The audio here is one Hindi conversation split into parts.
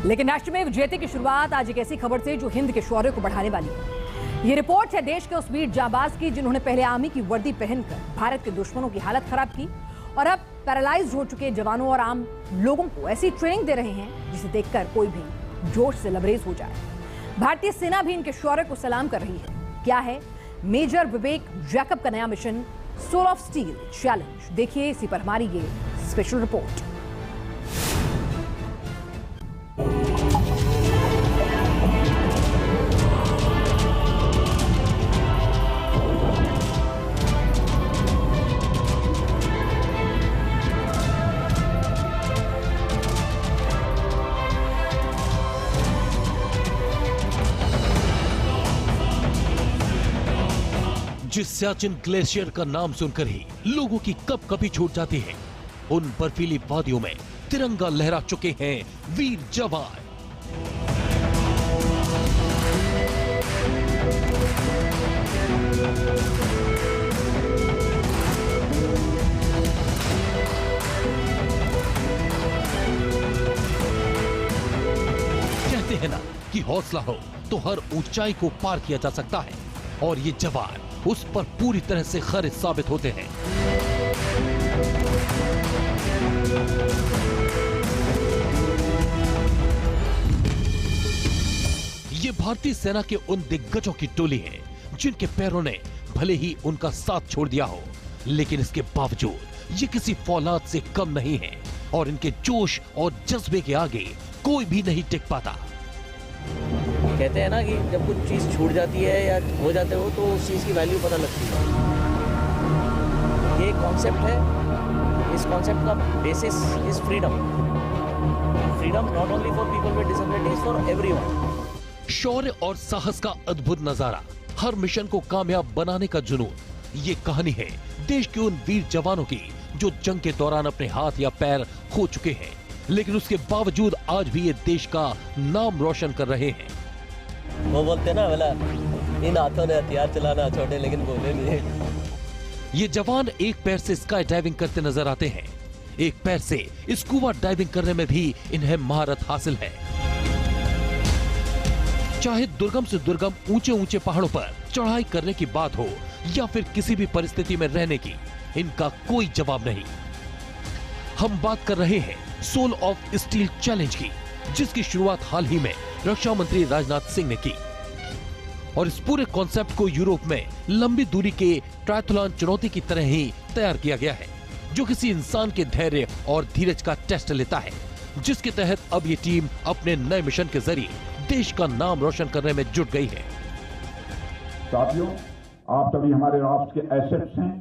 लेकिन राष्ट्रमेव जयते की शुरुआत आज एक ऐसी खबर से जो हिंद के शौर्य को बढ़ाने वाली है। ये रिपोर्ट है देश के उस वीर जांबाज की जिन्होंने पहले आर्मी की वर्दी पहनकर भारत के दुश्मनों की हालत खराब की और अब पैरालाइज हो चुके जवानों और आम लोगों को ऐसी ट्रेनिंग दे रहे हैं जिसे देखकर कोई भी जोश से लबरेज हो जाए। भारतीय सेना भी इनके शौर्य को सलाम कर रही है। क्या है मेजर विवेक जैकब का नया mission soul of steel challenge, देखिए इसी पर हमारी ये स्पेशल रिपोर्ट। जिस सियाचिन ग्लेशियर का नाम सुनकर ही लोगों की कपकपी छूट जाती है, उन बर्फीली वादियों में तिरंगा लहरा चुके हैं वीर जवान। कहते हैं ना कि हौसला हो तो हर ऊंचाई को पार किया जा सकता है, और ये जवान उस पर पूरी तरह से खरे साबित होते हैं। ये भारतीय सेना के उन दिग्गजों की टोली है जिनके पैरों ने भले ही उनका साथ छोड़ दिया हो, लेकिन इसके बावजूद ये किसी फौलाद से कम नहीं है और इनके जोश और जज्बे के आगे कोई भी नहीं टिक पाता। कहते हैं ना कि जब कुछ चीज़ छूट जाती है या हो जाते हो तो उस चीज़ की वैल्यू पता लगती है। ये कॉन्सेप्ट है, इस कॉन्सेप्ट का basis is freedom. Freedom not only for people with disabilities, for everyone. शौर्य और साहस का अद्भुत नजारा, हर मिशन को कामयाब बनाने का जुनून, ये कहानी है देश के उन वीर जवानों की जो जंग के दौरान अपने हाथ या पैर खो चुके हैं, लेकिन उसके बावजूद आज भी ये देश का नाम रोशन कर रहे हैं। वो बोलते ना बोला इन हाथों ने हथियार चलाना छोटे, लेकिन बोले नहीं। ये जवान एक पैर से स्काई डाइविंग करते नजर आते हैं, एक पैर से स्कूबा डाइविंग करने में भी इन्हें महारत हासिल है। चाहे दुर्गम से दुर्गम ऊंचे ऊंचे पहाड़ों पर चढ़ाई करने की बात हो या फिर किसी भी परिस्थिति में रहने की, इनका कोई जवाब नहीं। हम बात कर रहे हैं सोल ऑफ स्टील चैलेंज की, जिसकी शुरुआत हाल ही में रक्षा मंत्री राजनाथ सिंह ने की, और इस पूरे कॉन्सेप्ट को यूरोप में लंबी दूरी के ट्रायथलॉन चुनौती की तरह ही तैयार किया गया है, जो किसी इंसान के धैर्य और धीरज का टेस्ट लेता है, जिसके तहत अब ये टीम अपने नए मिशन के जरिए देश का नाम रोशन करने में जुट गई है। साथियों, आप सभी हमारे राष्ट्र के एसेट्स हैं।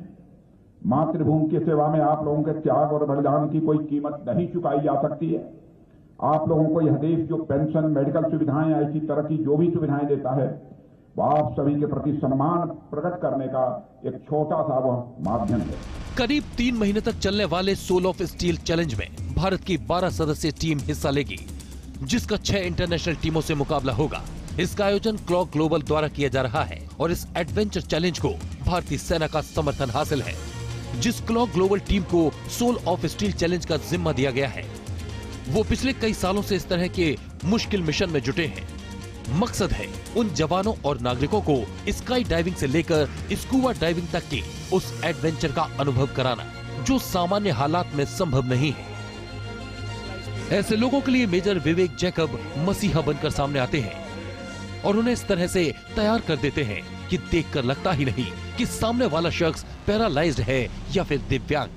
मातृभूमि की सेवा में आप लोगों के त्याग और बलिदान की कोई कीमत नहीं चुकाई जा सकती है। आप लोगों को यह देश जो पेंशन, मेडिकल सुविधाएं, ऐसी तरह की जो भी सुविधाएं देता है, वह आप सभी के प्रति सम्मान प्रकट करने का एक छोटा सा वह माध्यम है। करीब 3 महीने तक चलने वाले सोल ऑफ स्टील चैलेंज में भारत की 12 सदस्यीय टीम हिस्सा लेगी, जिसका 6 इंटरनेशनल टीमों से मुकाबला होगा। इसका आयोजन क्लॉक ग्लोबल द्वारा किया जा रहा है और इस एडवेंचर चैलेंज को भारतीय सेना का समर्थन हासिल है। जिस क्लॉक ग्लोबल टीम को सोल ऑफ स्टील चैलेंज का जिम्मा दिया गया है, वो पिछले कई सालों से इस तरह के मुश्किल मिशन में जुटे हैं। मकसद है उन जवानों और नागरिकों को स्काई डाइविंग से लेकर स्कूबा डाइविंग तक के उस एडवेंचर का अनुभव कराना जो सामान्य हालात में संभव नहीं है। ऐसे लोगों के लिए मेजर विवेक जैकब मसीहा बनकर सामने आते हैं और उन्हें इस तरह से तैयार कर देते हैं कि देखकर लगता ही नहीं कि सामने वाला शख्स पैरालाइज्ड है या फिर दिव्यांग।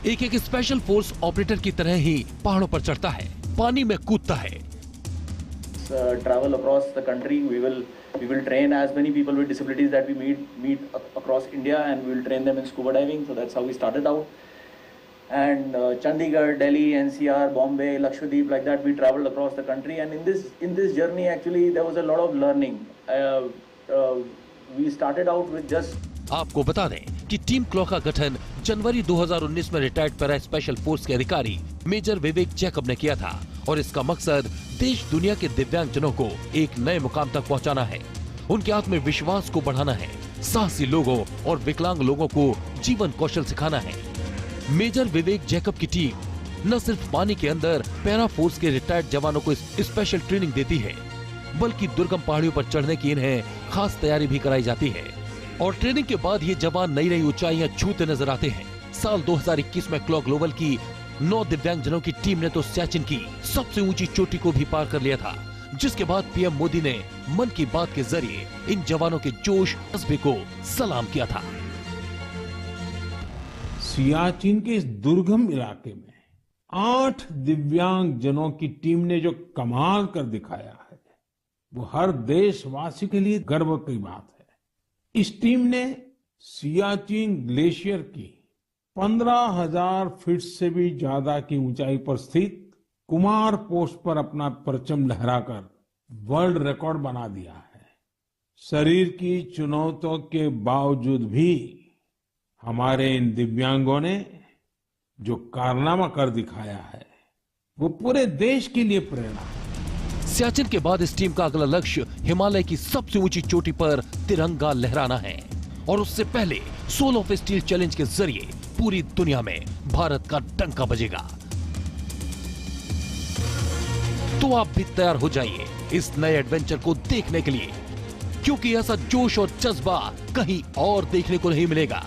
एक स्पेशल फोर्स ऑपरेटर की तरह ही पहाड़ों पर चढ़ता है, पानी में कूदता है। Travel across the country, we will train as many people with disabilities that we meet across India, and we will train them in scuba diving. So that's how we started out. And Chandigarh, Delhi, NCR, Bombay, Lakshadweep, like that, we traveled across the country. And in this journey, actually, there was a lot of learning. We started out with just. आपको बता दें कि टीम क्लॉक का गठन जनवरी 2019 में रिटायर्ड पैरा स्पेशल फोर्स के अधिकारी मेजर विवेक जैकब ने किया था, और इसका मकसद देश दुनिया के दिव्यांगजनों को एक नए मुकाम तक पहुंचाना है, उनके आत्मविश्वास को बढ़ाना है, साहसी लोगों और विकलांग लोगों को जीवन कौशल सिखाना है। मेजर विवेक जैकब की टीम न सिर्फ पानी के अंदर पैरा फोर्स के रिटायर्ड जवानों को स्पेशल ट्रेनिंग देती है, बल्कि दुर्गम पहाड़ियों पर चढ़ने की इन्हें खास तैयारी भी कराई जाती है। और ट्रेनिंग के बाद ये जवान नई नई ऊंचाइयां छूते नजर आते हैं। साल 2021 में क्लॉक ग्लोबल की 9 दिव्यांगजनों की टीम ने तो सियाचिन की सबसे ऊंची चोटी को भी पार कर लिया था, जिसके बाद पीएम मोदी ने मन की बात के जरिए इन जवानों के जोश जज्बे को सलाम किया था। सियाचिन के इस दुर्गम इलाके में 8 दिव्यांग जनों की टीम ने जो कमाल कर दिखाया है, वो हर देशवासी के लिए गर्व की बात है। इस टीम ने सियाचिन ग्लेशियर की 15,000 फीट से भी ज्यादा की ऊंचाई पर स्थित कुमार पोस्ट पर अपना परचम लहराकर वर्ल्ड रिकॉर्ड बना दिया है। शरीर की चुनौतियों के बावजूद भी हमारे इन दिव्यांगों ने जो कारनामा कर दिखाया है, वो पूरे देश के लिए प्रेरणा है। सियाचिन के बाद इस टीम का अगला लक्ष्य हिमालय की सबसे ऊंची चोटी पर तिरंगा लहराना है, और उससे पहले सोल ऑफ स्टील चैलेंज के जरिए पूरी दुनिया में भारत का डंका बजेगा। तो आप भी तैयार हो जाइए इस नए एडवेंचर को देखने के लिए, क्योंकि ऐसा जोश और जज्बा कहीं और देखने को नहीं मिलेगा।